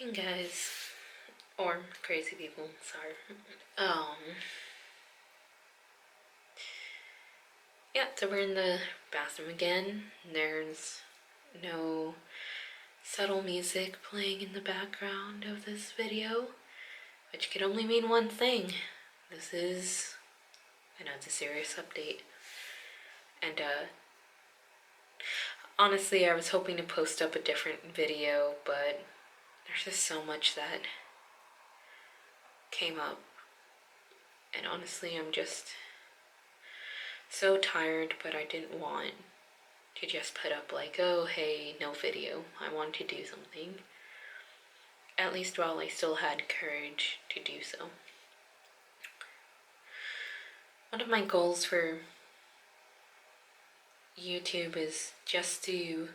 Hey guys, or crazy people, sorry. Um, yeah, so we're in the bathroom again. There's no subtle music playing in the background of this video, which could only mean one thing. I know it's a serious update. And, honestly, I was hoping to post up a different video, but there's just so much that came up. And honestly, I'm just so tired, but I didn't want to just put up like, oh hey, no video. I wanted to do something. At least while I still had courage to do so. One of my goals for YouTube is just to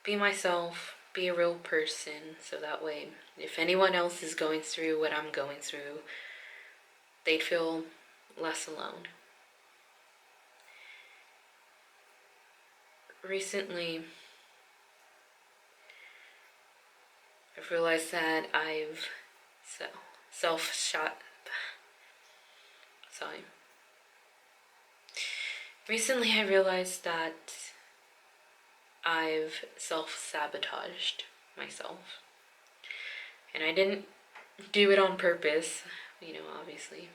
be myself, be a real person, so that way if anyone else is going through what I'm going through, they'd feel less alone. Recently, I've realized that I've self-shot. Sorry. Recently, I realized that I've self-sabotaged myself. And I didn't do it on purpose, obviously.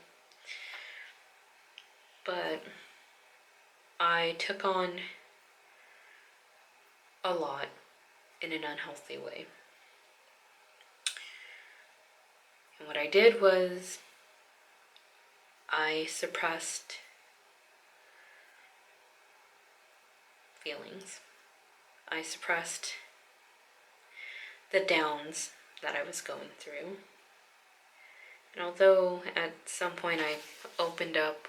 But I took on a lot in an unhealthy way. And what I did was I suppressed feelings. I suppressed the downs that I was going through. And although at some point I opened up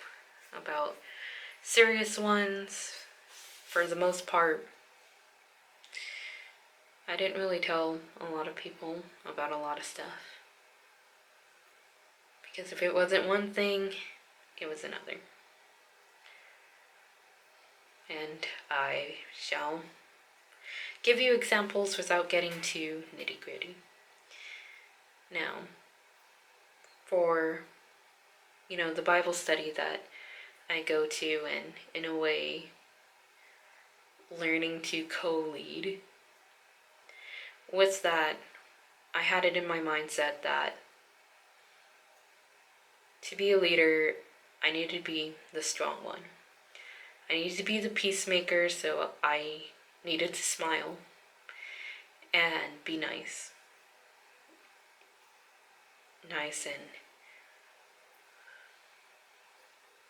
about serious ones, for the most part, I didn't really tell a lot of people about a lot of stuff. Because if it wasn't one thing, it was another. And I shall give you examples without getting too nitty-gritty. Now, for, the Bible study that I go to and, in a way, learning to co-lead, with that, I had it in my mindset that to be a leader, I needed to be the strong one. I needed to be the peacemaker, so I needed to smile and be nice. Nice and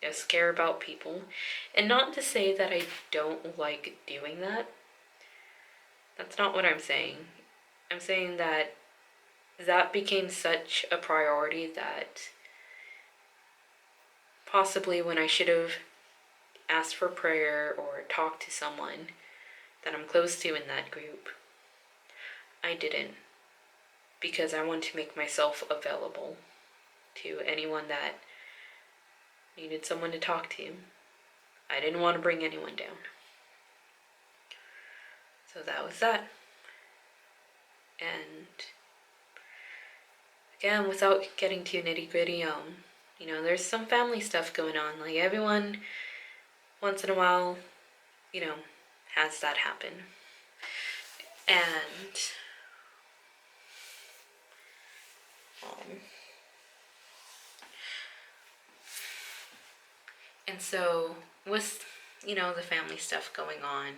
just care about people. And not to say that I don't like doing that. That's not what I'm saying. I'm saying that became such a priority that possibly when I should have asked for prayer or talked to someone that I'm close to in that group, I didn't. Because I wanted to make myself available to anyone that needed someone to talk to. I didn't want to bring anyone down. So that was that. And again, without getting too nitty-gritty, there's some family stuff going on. Like everyone, once in a while, has that happen. And so with, the family stuff going on,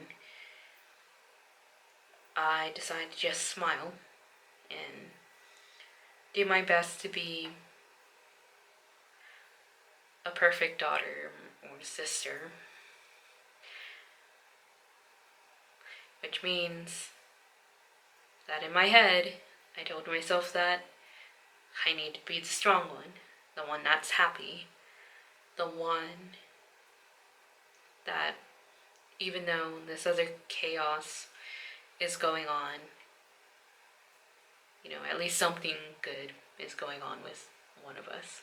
I decided to just smile and do my best to be a perfect daughter or sister. Which means that in my head, I told myself that I need to be the strong one, the one that's happy, the one that, even though this other chaos is going on, at least something good is going on with one of us.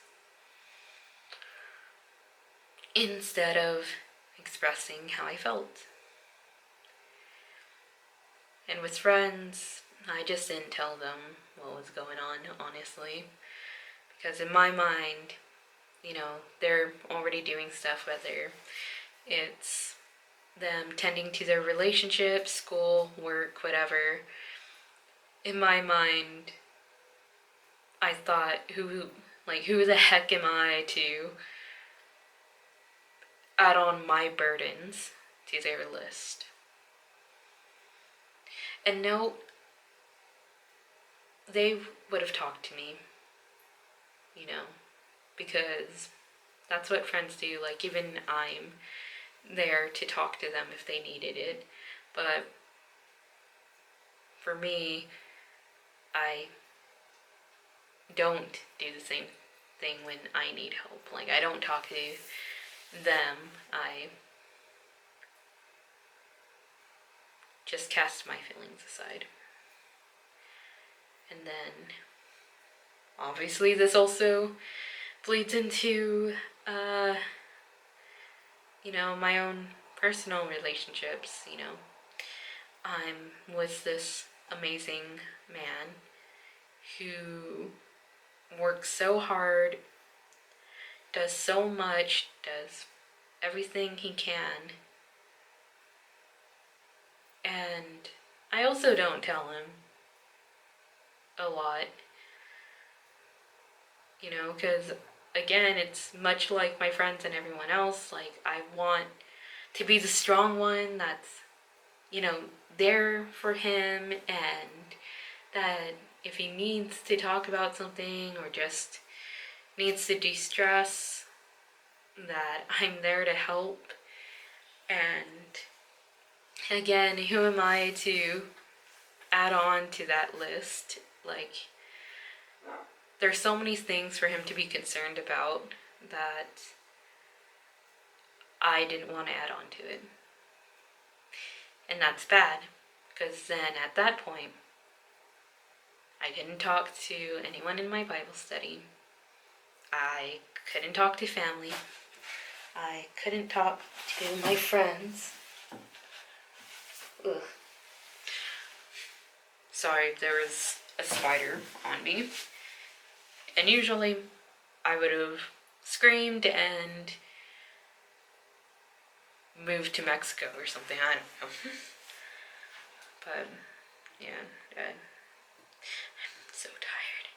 Instead of expressing how I felt. And with friends, I just didn't tell them what was going on, honestly. Because in my mind, they're already doing stuff, whether it's them tending to their relationships, school, work, whatever. In my mind, I thought, who the heck am I to add on my burdens to their list? And no, they would have talked to me, because that's what friends do. Like, even I'm there to talk to them if they needed it. But for me, I don't do the same thing when I need help. Like, I don't talk to them. I just cast my feelings aside. And then, obviously, this also bleeds into, my own personal relationships. I'm with this amazing man who works so hard, does so much, does everything he can. And I also don't tell him a lot, because again, it's much like my friends and everyone else. Like, I want to be the strong one that's, there for him, and that if he needs to talk about something or just needs to de-stress, that I'm there to help. And again, who am I to add on to that list? Like, there's so many things for him to be concerned about that I didn't want to add on to it. And that's bad, because then at that point, I couldn't talk to anyone in my Bible study. I couldn't talk to family. I couldn't talk to my friends. Ugh. Sorry, there was a spider on me. And usually I would have screamed and moved to Mexico or something. I don't know. But, yeah, I'm so tired.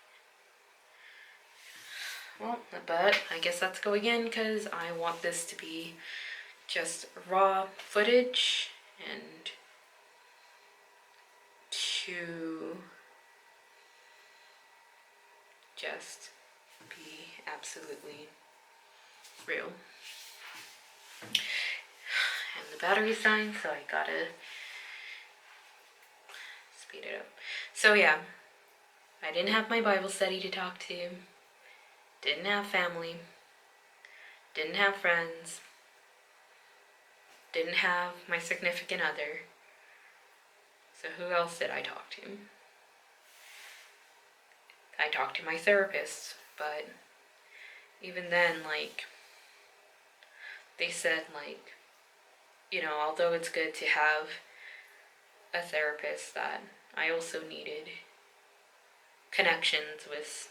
Well, but I guess let's go again, because I want this to be just raw footage and to just be absolutely real. And the battery's dying, so I gotta speed it up. So yeah, I didn't have my Bible study to talk to, didn't have family, didn't have friends, didn't have my significant other. So who else did I talk to? I talked to my therapist, but even then, they said, although it's good to have a therapist, that I also needed connections with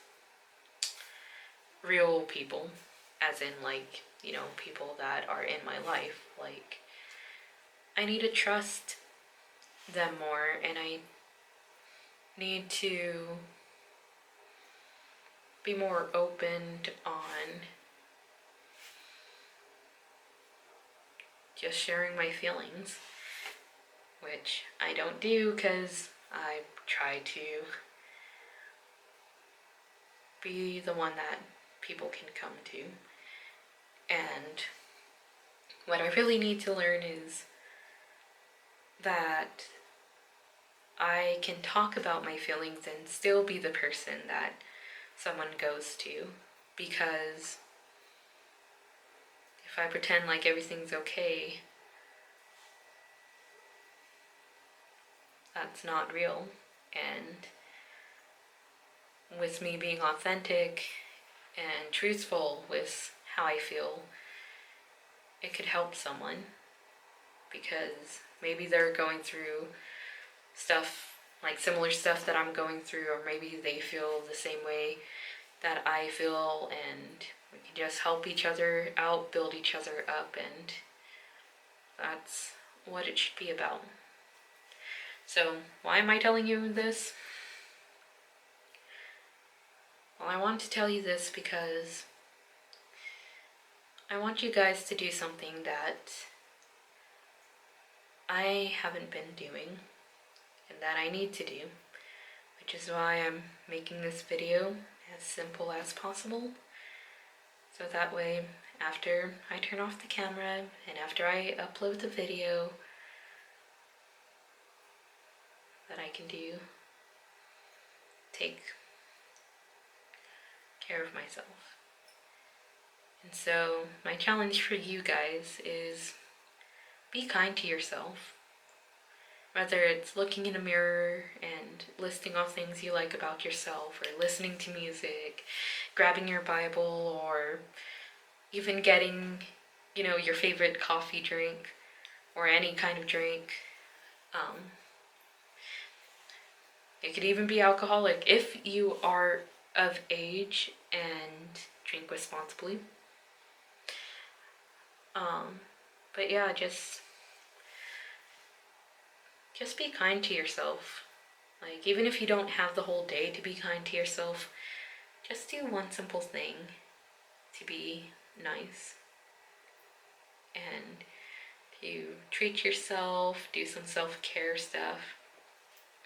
real people, as in, people that are in my life. Like, I need to trust them more, and I need to be more open on just sharing my feelings, which I don't do because I try to be the one that people can come to. And what I really need to learn is that I can talk about my feelings and still be the person that someone goes to, because if I pretend like everything's okay, that's not real. And with me being authentic and truthful with how I feel, it could help someone, because maybe they're going through stuff like similar stuff that I'm going through, or maybe they feel the same way that I feel, and we can just help each other out, build each other up, and that's what it should be about. So, why am I telling you this? Well, I want to tell you this because I want you guys to do something that I haven't been doing and that I need to do, which is why I'm making this video as simple as possible. So that way, after I turn off the camera and after I upload the video, that I can take care of myself. And so my challenge for you guys is be kind to yourself. Whether it's looking in a mirror and listing off things you like about yourself, or listening to music, grabbing your Bible, or even getting, your favorite coffee drink or any kind of drink. It could even be alcoholic if you are of age and drink responsibly. But yeah, just be kind to yourself. Like, even if you don't have the whole day to be kind to yourself, just do one simple thing to be nice. And you treat yourself, do some self-care stuff,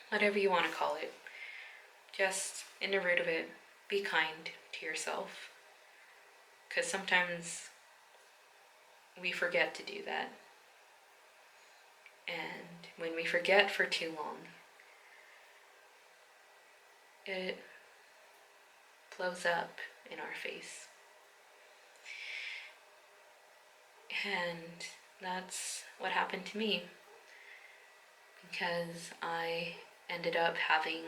whatever you want to call it. Just, in the root of it, be kind to yourself. Because sometimes we forget to do that. And when we forget for too long, it blows up in our face. And that's what happened to me, because I ended up having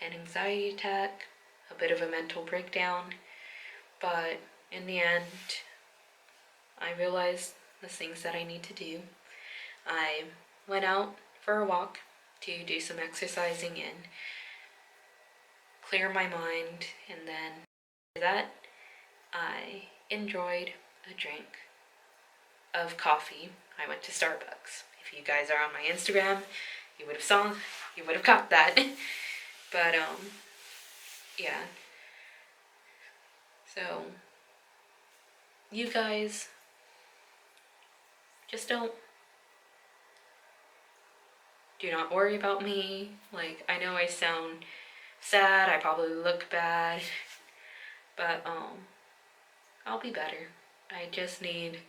an anxiety attack, a bit of a mental breakdown, but in the end, I realized the things that I need to do. I went out for a walk to do some exercising and clear my mind, and then after that, I enjoyed a drink of coffee. I went to Starbucks. If you guys are on my Instagram, you would have caught that. But yeah. So you guys just do not worry about me. Like, I know I sound sad, I probably look bad, but I'll be better. I just need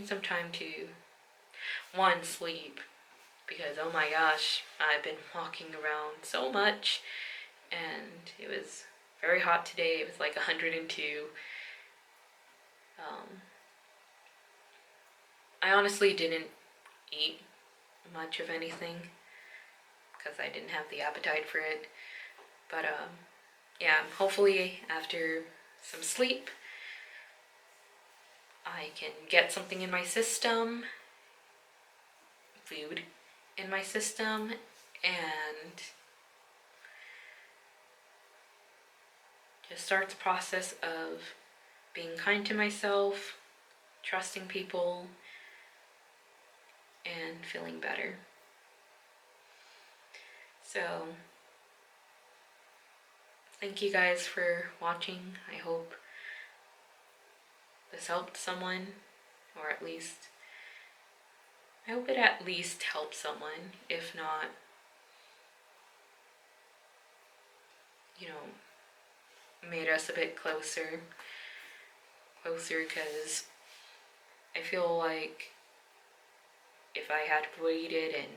some time to, one, sleep, because oh my gosh, I've been walking around so much, and it was very hot today. It was like 102. I honestly didn't eat much of anything because I didn't have the appetite for it. But yeah, hopefully after some sleep, I can get something in my system, food in my system, and just start the process of being kind to myself, trusting people, and feeling better. So, thank you guys for watching. I hope this helped someone, or at least, I hope it at least helped someone, if not, made us a bit closer, because I feel like if I had waited and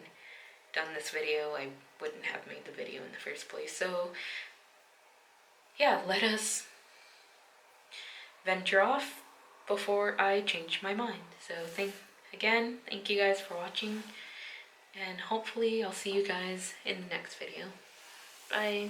done this video, I wouldn't have made the video in the first place. So yeah, let us venture off before I change my mind. So thank you guys for watching, and hopefully I'll see you guys in the next video. Bye.